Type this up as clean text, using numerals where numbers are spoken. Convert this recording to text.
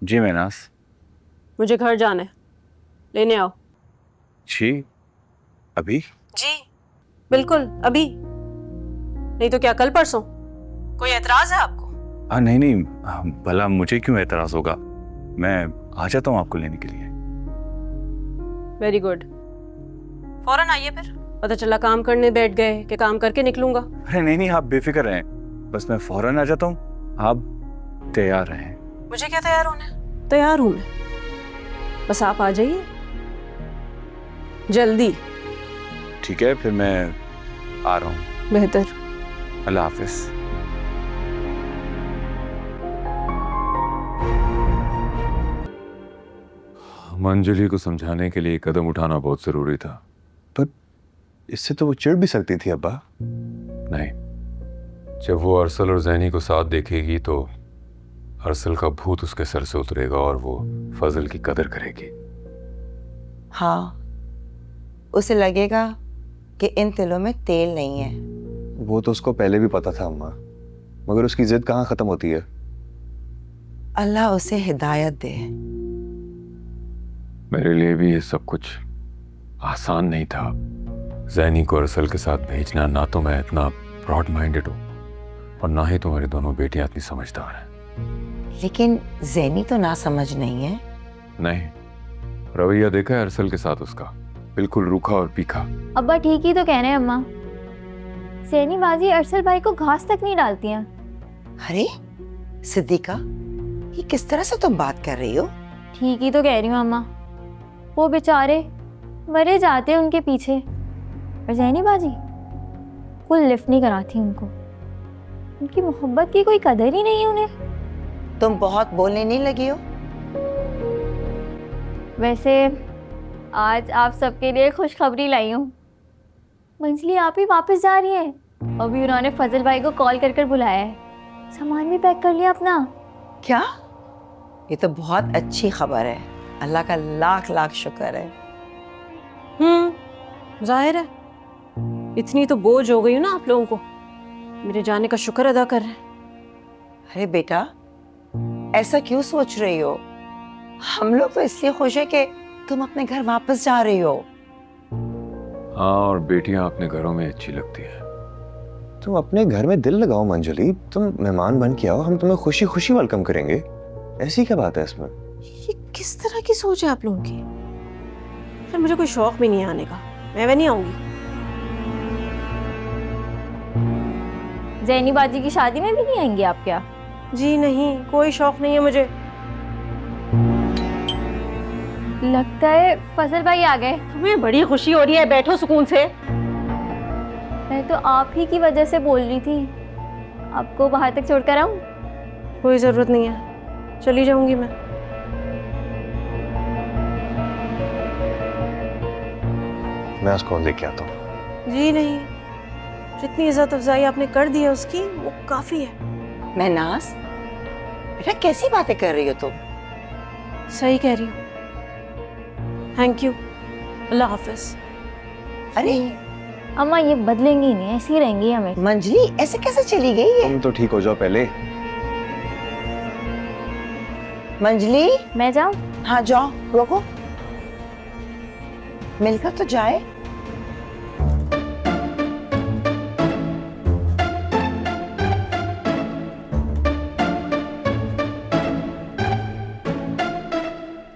जी महनाज। मुझे घर जाना है, लेने आओ। जी अभी? जी बिल्कुल अभी, नहीं तो क्या कल परसों? कोई एतराज है आपको? नहीं नहीं, भला मुझे क्यों एतराज होगा, मैं आ जाता हूँ आपको लेने के लिए। वेरी गुड, फौरन आइए। फिर पता चला काम करने बैठ गए कि काम करके निकलूंगा। अरे नहीं नहीं, आप बेफिक्र रहें, बस मैं फौरन आ जाता हूँ, आप तैयार रहें। मुझे क्या तैयार होना है? तैयार हूं मैं, बस आप आ जाइए जल्दी। ठीक है, फिर मैं आ रहा हूँ। बेहतर। अल्लाह हाफिज। मंजली को समझाने के लिए कदम उठाना बहुत जरूरी था। पर इससे तो वो चिढ़ भी सकती थी अब्बा। नहीं, जब वो अरसल और जैनी को साथ देखेगी तो अरसल का भूत उसके सर से उतरेगा और वो फजल की कदर करेगी। हाँ, उसे लगेगा कि इन तिलों में तेल नहीं है। वो तो उसको पहले भी पता था अम्मा, मगर उसकी जिद कहाँ खत्म होती है। अल्लाह उसे हिदायत दे। मेरे लिए भी ये सब कुछ आसान नहीं था। जैनी को अरसल के साथ भेजना, ना तो मैं इतना ब्रॉड माइंडेड हूँ और ना ही तुम्हारी दोनों बेटियां इतनी समझदार हैं। लेकिन जैनी तो ना समझ नहीं है। नहीं, रवैया देखा है अरसल के साथ उसका, बिल्कुल रूखा और तीखा। अब्बा ठीक ही तो कह रहे हैं अम्मा, सैनी बाजी अरसल भाई को घास तक नहीं डालती हैं। अरे सिद्दीका, ये किस तरह से तुम बात कर रही हो? ठीक ही तो कह रही हूँ अम्मा, वो बेचारे मरे जाते हैं उनके पीछे, और जैनी बाजी कोई लिफ्ट नहीं कराती उनको। उनकी मोहब्बत की कोई कदर ही नहीं है उन्हें। तुम बहुत बोलने नहीं लगी हो? वैसे आज आप सबके लिए खुशखबरी लाई हूँ। मंजली आप ही वापस जा रही है। अभी उन्होंने फजल भाई को कॉल कर बुलाया है, सामान भी पैक कर लिया अपना। क्या? ये तो बहुत अच्छी खबर है, अल्लाह का लाख लाख शुक्र है। जाहिर है, इतनी तो बोझ हो गई हो ना आप लोगों को, मेरे जाने का शुक्र अदा कर रहे हैं। अरे बेटा, ऐसा क्यों सोच रही हो? हम लोग तो इसलिए खुश है कि तुम अपने घर वापस जा रही हो। हाँ, और बेटियां अपने घरों में अच्छी लगती हैं। तुम अपने घर में दिल लगाओ मंजली, तुम मेहमान बन के आओ, हम तुम्हें खुशी खुशी वेलकम करेंगे। ऐसी क्या बात है इसमें? ये किस तरह की सोच है आप लोगों की? फिर मुझे कोई शौक भी नहीं आने का, मैं भी नहीं आऊंगी। जैनी बाजी की शादी में भी नहीं आएंगे आप क्या? जी नहीं, कोई शौक नहीं है मुझे। लगता है फजल भाई आ गए। तुम्हें बड़ी खुशी हो रही है, बैठो सुकून से। मैं तो आप ही की वजह से बोल रही थी, आपको बाहर तक छोड़कर आऊं? कोई जरूरत नहीं है, चली जाऊंगी मैं। मैं उसको लेके आता हूँ। जी नहीं, जितनी इज्जत अफजाई आपने कर दी है उसकी, वो काफी है। महनाज, बेटा कैसी बातें कर रही हो तुम? सही कह रही हूँ। थैंक यू, अल्लाह हाफिज। अरे अम्मा ये बदलेंगी ही नहीं, ऐसी ही रहेंगी हमें। मंजली ऐसे कैसे चली गई है? तुम तो ठीक हो जाओ पहले। मंजली, मैं जाऊं? हाँ जाओ, रोको, मिलकर तो जाए।